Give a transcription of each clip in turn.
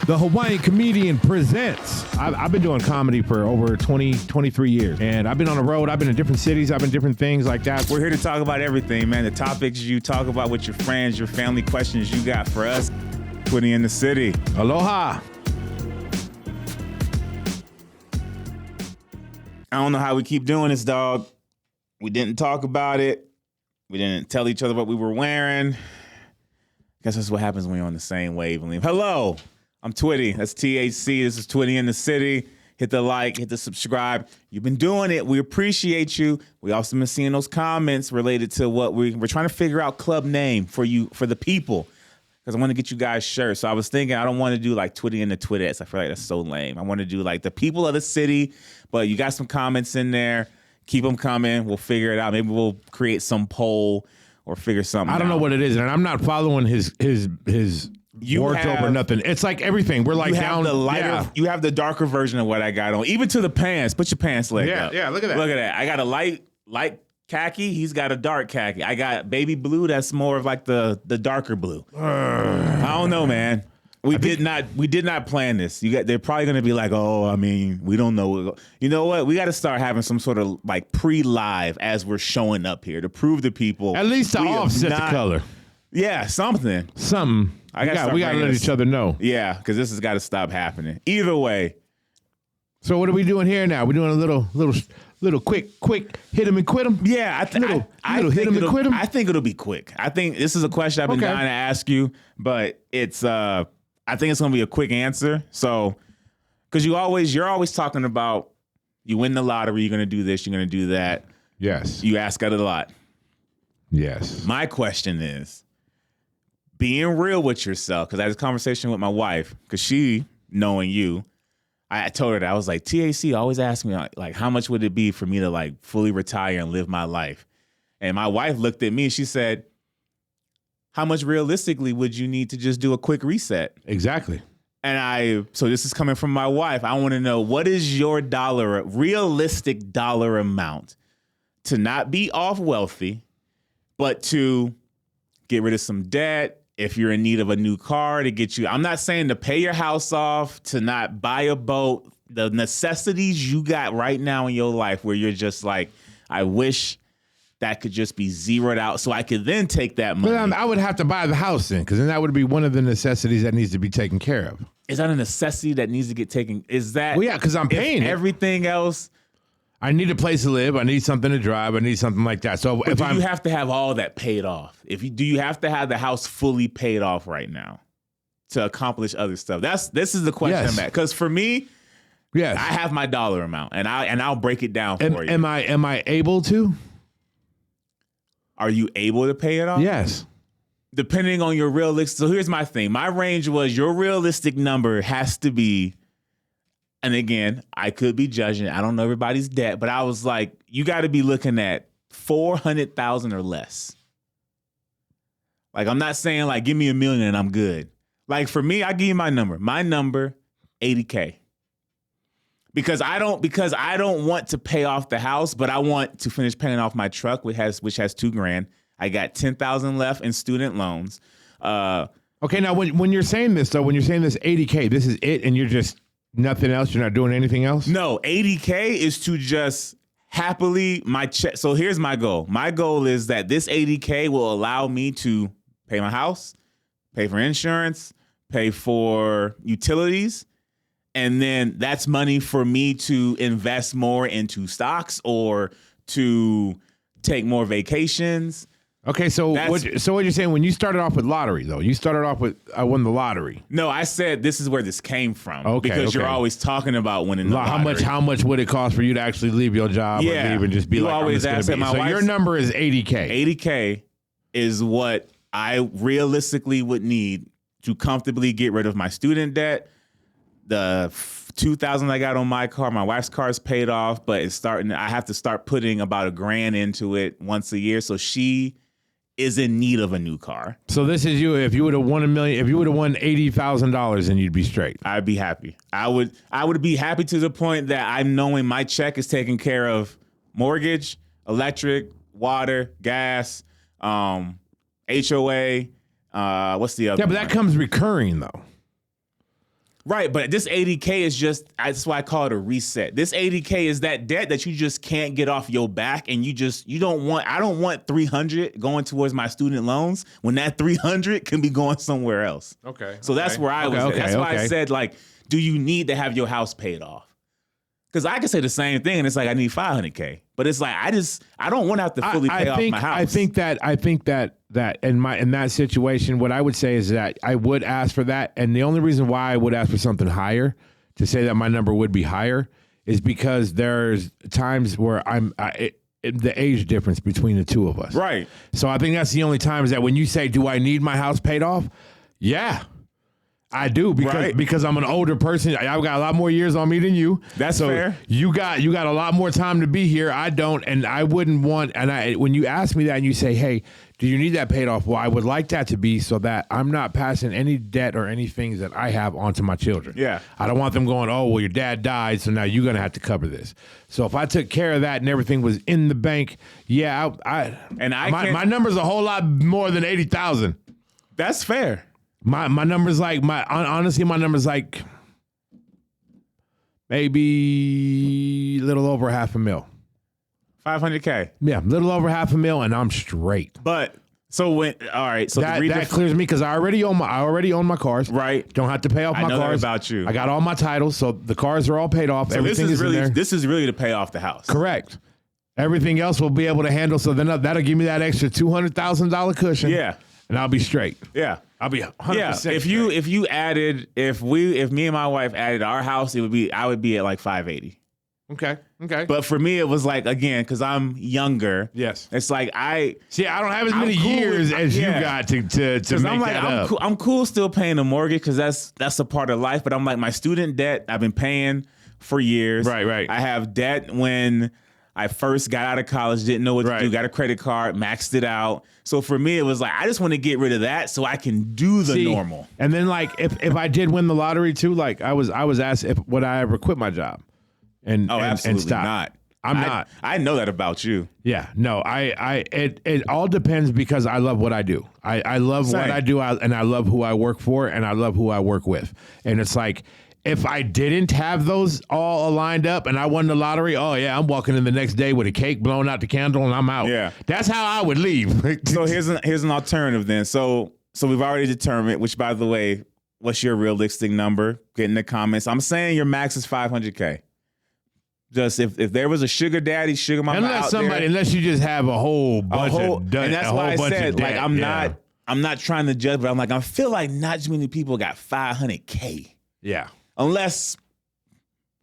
The Hawaiian Comedian presents. I've been doing comedy for over 23 years. And I've been on the road. I've been in different cities. I've been different things like that. We're here to talk about everything, man. The topics you talk about with your friends, your family, questions you got for us. Twitty in the city. Aloha. I don't know how we keep doing this, dog. We didn't talk about it. We didn't tell each other what we were wearing. Guess that's what happens when you're on the same wavelength. Hello, I'm Twitty. That's THC. This is Twitty in the city. Hit the like, hit the subscribe. You've been doing it. We appreciate you. We also been seeing those comments related to what we're trying to figure out club name for you, for the people. Because I want to get you guys shirts. So I was thinking I don't want to do like Twitty and the Twittettes. I feel like that's so lame. I want to do like the people of the city. But you got some comments in there. Keep them coming. We'll figure it out. Maybe we'll create some poll or figure something out. I don't know what it is, and I'm not following his wardrobe or nothing. It's like everything. We're like down the lighter. Yeah. You have the darker version of what I got on, even to the pants. Put your pants leg up. Yeah. Look at that. Look at that. I got a light khaki. He's got a dark khaki. I got baby blue. That's more of like the darker blue. I don't know, man. We did not plan this. They're probably going to be like, oh, I mean, we don't know. You know what? We got to start having some sort of like pre-live as we're showing up here to prove to people. At least to offset the color. Yeah, something. We got to let each other know. Yeah, because this has got to stop happening. Either way. So what are we doing here now? We're doing a little quick hit him and quit him. Yeah, I think it'll be quick. I think this is a question I've been dying to ask you, but it's I think it's gonna be a quick answer. So, because you're always talking about you win the lottery, you're gonna do this, you're gonna do that. Yes. You ask it a lot. Yes. My question is being real with yourself, because I had this conversation with my wife, because she, knowing you, I told her that I was like, TAC always asks me like how much would it be for me to like fully retire and live my life? And my wife looked at me and she said, how much realistically would you need to just do a quick reset? Exactly. And so this is coming from my wife. I want to know, what is your realistic dollar amount to not be off wealthy, but to get rid of some debt? If you're in need of a new car to get you, I'm not saying to pay your house off, to not buy a boat, the necessities you got right now in your life where you're just like, I wish that could just be zeroed out so I could then take that money. But I would have to buy the house then, because then that would be one of the necessities that needs to be taken care of. Is that a necessity that needs to get taken? Is that? Well, yeah, because I'm paying everything else. I need a place to live. I need something to drive. I need something like that. So but you have to have all that paid off? Do you have to have the house fully paid off right now to accomplish other stuff? This is the question I'm at. Because for me, yes, I have my dollar amount, and I'll break it down for you. Am I able to? Are you able to pay it off? Yes. Depending on your realistic. So here's my thing. My range was your realistic number has to be. And again, I could be judging. I don't know everybody's debt, but I was like, you got to be looking at $400,000 or less. Like, I'm not saying like, give me $1 million and I'm good. Like for me, I give you my number. My number, $80K. Because I don't want to pay off the house, but I want to finish paying off my truck, which has $2,000. I got $10,000 left in student loans. Okay, now when you're saying this though, when you're saying this $80K, this is it, and you're just nothing else? You're not doing anything else? No, $80K is to just happily my check. So here's my goal. My goal is that this $80K will allow me to pay my house, pay for insurance, pay for utilities, and then that's money for me to invest more into stocks or to take more vacations. Okay, so what you're saying, when you started off with lottery, though, you started off with, I won the lottery. No, I said this is where this came from. Okay, because you're always talking about winning the lottery. How much would it cost for you to actually leave your job or leave and just be like, always ask my wife. So your number is $80K. $80K is what I realistically would need to comfortably get rid of my student debt. The $2,000 I got on my car, my wife's car is paid off, but I have to start putting about $1,000 into it once a year. So she is in need of a new car. So this is you. If you would have won $1 million, if you would have won $80,000, then you'd be straight. I'd be happy. I would be happy to the point that I'm knowing my check is taking care of mortgage, electric, water, gas, HOA. What's the other? Yeah, but that comes recurring though. Right, but this 80K is that's why I call it a reset. This 80K is that debt that you just can't get off your back, and I don't want 300 going towards my student loans when that 300 can be going somewhere else. Okay. So that's where I was at. That's why I said, like, do you need to have your house paid off? Because I could say the same thing, and it's like I need 500K, but it's like I don't want to have to fully pay off my house. I think that in that situation, what I would say is that I would ask for that, and the only reason why I would ask for something higher, to say that my number would be higher, is because there's times where the age difference between the two of us. Right. So I think that's the only time is that when you say, "Do I need my house paid off?" Yeah. I do because I'm an older person. I've got a lot more years on me than you. That's fair. You got a lot more time to be here. I don't, and I wouldn't want. And when you ask me that and you say, "Hey, do you need that paid off?" Well, I would like that to be so that I'm not passing any debt or any things that I have onto my children. Yeah, I don't want them going, "Oh, well, your dad died, so now you're gonna have to cover this." So if I took care of that and everything was in the bank, yeah, my number's a whole lot more than 80,000. That's fair. My number's like honestly, my number's like maybe a little over $500,000. 500K. Yeah, a little over $500,000, and I'm straight. But so that clears me because I already own my cars. Right. Don't have to pay off my cars. I know that about you. I got all my titles, so the cars are all paid off. So everything is in there. This is really to pay off the house. Correct. Everything else we'll be able to handle. So then that'll give me that extra $200,000 cushion. Yeah. And I'll be straight. Yeah. I'll be 100%. Yeah, if me and my wife added our house, I would be at like 580. Okay. But for me, it was like, again, because I'm younger. Yes. It's like I don't have as many years as you got to make I'm like, that up. I'm cool still paying the mortgage because that's a part of life. But I'm like, my student debt I've been paying for years. Right. I have debt when I first got out of college, didn't know what to do, got a credit card, maxed it out. So for me, it was like, I just want to get rid of that so I can do the normal. And then like, if I did win the lottery too, like I was asked would I ever quit my job and stop. Not. I'm not. I know that about you. Yeah, no, it all depends because I love what I do. I love what I do, and I love who I work for, and I love who I work with. And it's like, if I didn't have those all lined up and I won the lottery, oh yeah, I'm walking in the next day with a cake, blowing out the candle, and I'm out. Yeah, that's how I would leave. So here's an alternative then. So we've already determined. Which, by the way, what's your realistic number? Get in the comments. I'm saying your max is 500K. Just if there was a sugar daddy, sugar mama unless you just have a whole bunch of debt, and that's why I said like I'm not trying to judge, but I'm like I feel like not too many people got 500K. Yeah. Unless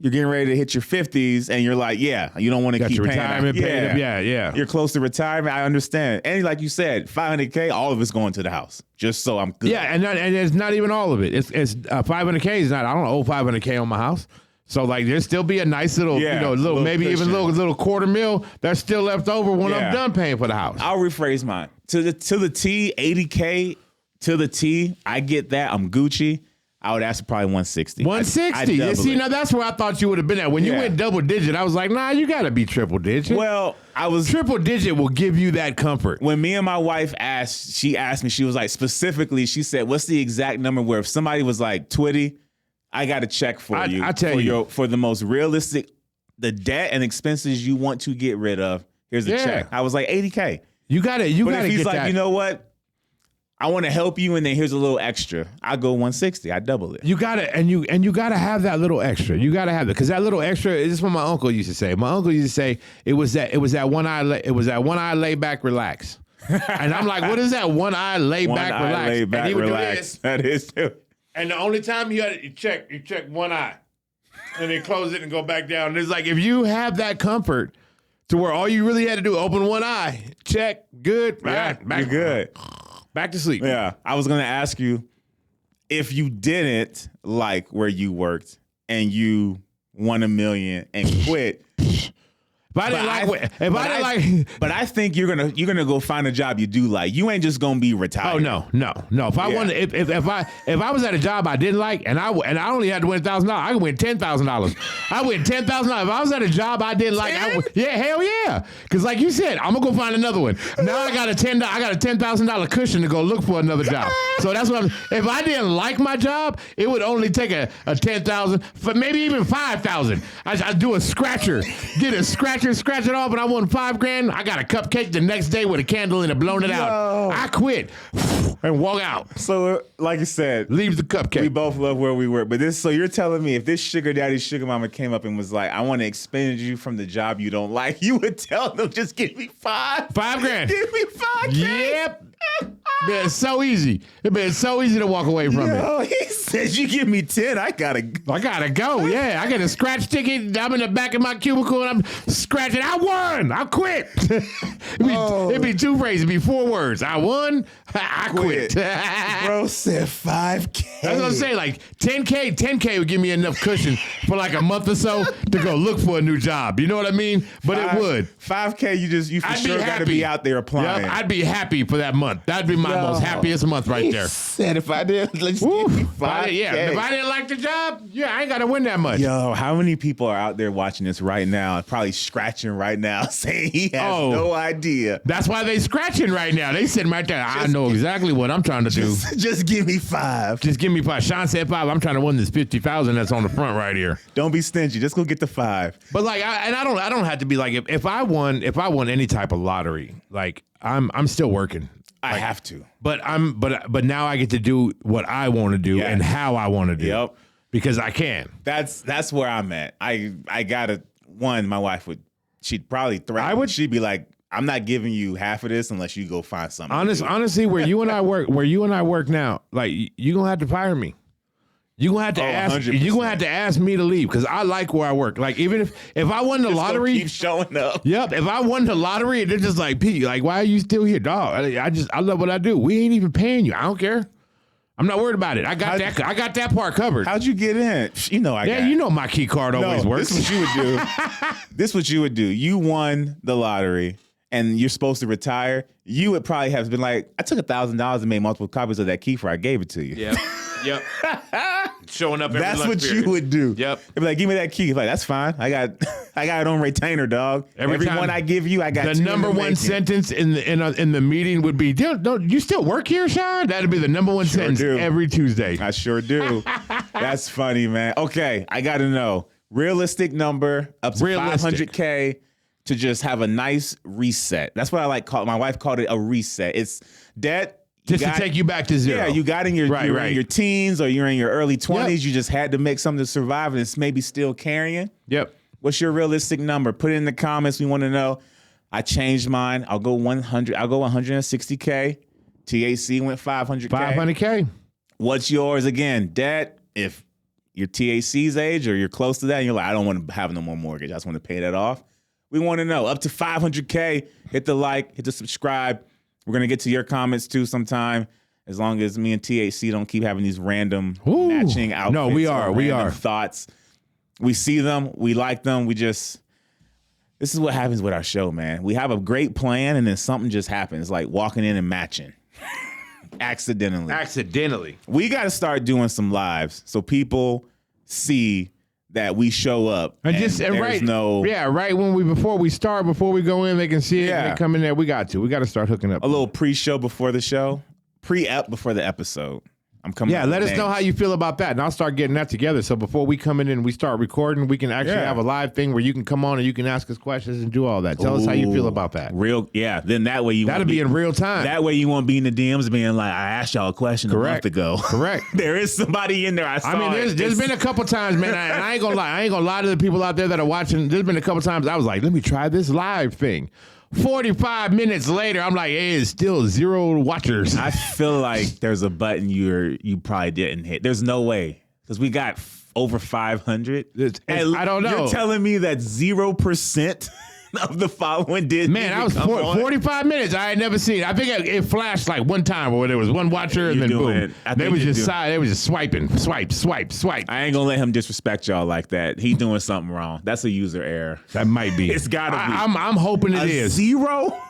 you're getting ready to hit your 50s and you're like, yeah, you don't want to keep your paying retirement paid up. Yeah. You're close to retirement. I understand. And like you said, 500K, all of it's going to the house, just so I'm good. Yeah, and it's not even all of it. It's 500K is not. I don't owe 500K on my house. So like there'll still be a nice little, little maybe cushion. Even little $250,000 that's still left over when I'm done paying for the house. I'll rephrase mine to the T, 80K to the T. I get that. I'm Gucci. I would ask for probably 160. 160. See, now that's where I thought you would have been at. When you went double digit, I was like, nah, you got to be triple digit. Well, triple digit will give you that comfort. When me and my wife she asked me, she was like, specifically, she said, what's the exact number where if somebody was like, Twitty, I got a check for you. I tell you. For the most realistic, the debt and expenses you want to get rid of, here's a check. I was like, 80K. You got to get that. But if he's like, you know what? I want to help you, and then here's a little extra. I go 160. I double it. You got to, and you got to have that little extra. You got to have it because that little extra is what my uncle used to say. My uncle used to say it was that one eye lay back, relax. And I'm like, what is that one eye lay back, relax? Lay back, and he would relax. do this. That is too. And the only time you check one eye, and then close it and go back down. And it's like if you have that comfort to where all you really had to do open one eye, check, good, back, you're good. Back to sleep. Yeah. I was going to ask you if you didn't like where you worked and you won $1 million and quit. But I think you're gonna go find a job you do like. You ain't just gonna be retired. Oh no. If I wanted, if I was at a job I didn't like, and I only had to win $1,000, I could win $10,000. I win $10,000. If I was at a job I didn't like, hell yeah. Because like you said, I'm gonna go find another one. Now I got a $10,000 cushion to go look for another job. So that's what if I didn't like my job, it would only take a $10,000, maybe even $5,000. I do a scratcher, get a scratcher, scratch it off, and I won $5,000. I got a cupcake the next day with a candle in it, blown it out. I quit and walk out. So, like you said, leave the cupcake. We both love where we work, but so you're telling me if this sugar daddy, sugar mama came up and was like, "I want to expend you from the job you don't like," you would tell them, "Just give me $5,000. Give me $5,000." Yep. It's so easy. It's so easy to walk away from it. He says, "You give me 10, I gotta go. Yeah, I get a scratch ticket. I'm in the back of my cubicle and I'm scratching. I won. I quit. It'd be two phrases. It'd be 4 words. I won. I quit. Bro said $5,000. That's what I'm saying. Like 10K would give me enough cushion for like a month or so to go look for a new job. You know what I mean? But it would. $5,000. You for sure got to be out there applying. Yep, I'd be happy for that month. That'd be my most happiest month right there. Said if I didn't, let's give me $5,000. If I didn't like the job, I ain't got to win that much. Yo, how many people are out there watching this right now, probably scratching right now, saying he has no idea? That's why they scratching right now. They sitting right there. I know exactly what I'm trying to do. Just give me 5. Just give me 5. Sean said 5. I'm trying to win this 50,000 that's on the front right here. Don't be stingy. Just go get the 5. But like, I don't have to be like if I won any type of lottery, like I'm still working. I have to. But now I get to do what I want to do and how I want to do. Yep. Because I can. That's where I'm at. I gotta my wife she'd probably threaten. She'd be like, "I'm not giving you half of this unless you go find something." Honestly, where you and I work now, like you're gonna have to fire me. You're gonna have to ask. 100%. You're gonna have to ask me to leave because I like where I work. Like even if I won the lottery, keep showing up. Yep. If I won the lottery, they're just like, "Pete, like why are you still here, dog? I love what I do. We ain't even paying you. I don't care. I'm not worried about it. I got that part covered." How'd you get in? You know you know my key card always works. This is what you would do. This is what you would do. You won the lottery and you're supposed to retire. You would probably have been like, "I took $1,000 and made multiple copies of that key for I gave it to you." Yeah. Yep. Showing up every That's what period. You would do. Yep. They'd be like, "Give me that key." Like, "That's fine. I got it on retainer, dog. Everyone I give you, I got." The number one sentence in the meeting would be, "Don't you still work here, Sean?" That'd be the number one sentence every Tuesday. I sure do. That's funny, man. Okay, I got to know realistic number up to $500K to just have a nice reset. That's what I like. My wife called it a reset. It's debt. To take you back to zero. Yeah, you got in your in your teens or you're in your early 20s. Yep. You just had to make something to survive, and it's maybe still carrying. Yep. What's your realistic number? Put it in the comments. We want to know. I changed mine. I'll go 100. I'll go 160K. TAC went 500K. 500K. What's yours again? Debt. If you're TAC's age or you're close to that, and you're like, "I don't want to have no more mortgage. I just want to pay that off." We want to know. Up to 500K. Hit the like. Hit the subscribe. We're going to get to your comments, too, sometime, as long as me and THC don't keep having these random matching outfits. No, we are. Thoughts. We see them. We like them. This is what happens with our show, man. We have a great plan, and then something just happens, like walking in and matching. Accidentally. We got to start doing some lives so people see that we show up right when before we go in, they can see it and they come in there. We got to start hooking up a little pre-show before the show, pre-ep before the episode. I'm coming. Yeah, let us know how you feel about that, and I'll start getting that together. So before we come in and we start recording, we can actually have a live thing where you can come on and you can ask us questions and do all that. Tell us how you feel about that. Then that way that'll be in real time. That way you won't be in the DMs being like, "I asked y'all a question a month ago." Correct. There is somebody in there. I mean, there's been a couple times, man. I ain't gonna lie. I ain't gonna lie to the people out there that are watching. There's been a couple times I was like, "Let me try this live thing." 45 minutes later, I'm like, "Hey, it's still 0 watchers." I feel like there's a button you probably didn't hit. There's no way because we got over 500. I don't know. You're telling me that 0% of the following did. Man, I was 45 minutes. I had never seen it. I think it flashed like one time where there was one watcher and then boom. They was just swiping, swipe. I ain't gonna let him disrespect y'all like that. He doing something wrong. That's a user error. That might be. It's gotta be. I'm hoping it is. Zero.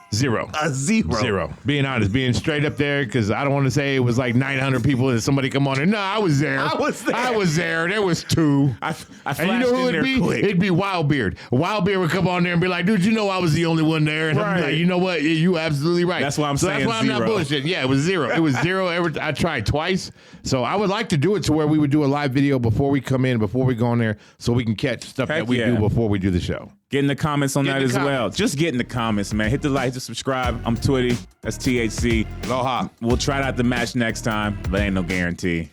A zero. Being honest, being straight up there, because I don't want to say it was like 900 people and somebody come on and no, I was there. I was there. There was 2. I and you know who it'd be? Quick. It'd be Wildbeard. Wildbeard would come on there and be like, dude, you know I was the only one there. And I'd be like, you know what? You absolutely right. That's why I'm saying that's why I'm not bullshitting. Yeah, it was 0. It was 0. I tried twice. So I would like to do it to where we would do a live video before we come in, before we go on there, so we can catch stuff that we do before we do the show. Get in the comments on that as well. Just get in the comments, man. Hit the like, just subscribe. I'm Twitty. That's THC. Aloha. We'll try out the match next time, but ain't no guarantee.